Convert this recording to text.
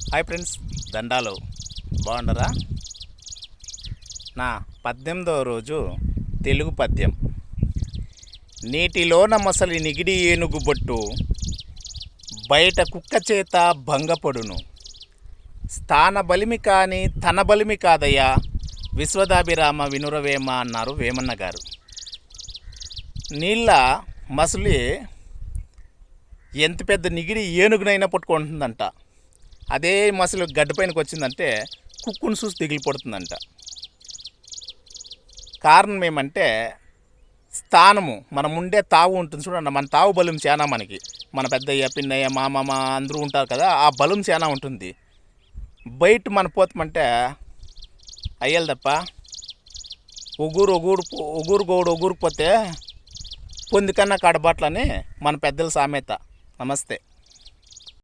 Hi friends, దండాలు బాగుండరా? నా 18వ రోజు తెలుగు పద్యం. నీటిలోన మొసలి నిగిడి ఏనుగు బొట్టు, బయట కుక్క చేత భంగపడును. స్థాన బలిమి కాని తన బలిమి కాదయ్యా, విశ్వదాభిరామ వినురవేమ అన్నారు వేమన్న గారు. నీళ్ళ మసలి ఎంత పెద్ద నిగిడి ఏనుగునైనా పట్టుకుంటుందంట. అదే మసలు గడ్డపైనకి వచ్చిందంటే కుక్కును చూసి దిగిలి పడుతుందంట. కారణం ఏమంటే స్థానము, మనం ఉండే తావు ఉంటుంది చూడండి. మన తావు బలం చాలా, మనకి మన పెద్దయ్య పిన్నయ్య మామ అందరూ ఉంటారు కదా, ఆ బలం చాలా ఉంటుంది. బయట మన పోతామంటే అయ్యాలి తప్ప ఒగూరు గోడు పోతే పొందికన్నా కడబాట్లని మన పెద్దల సామెత. నమస్తే.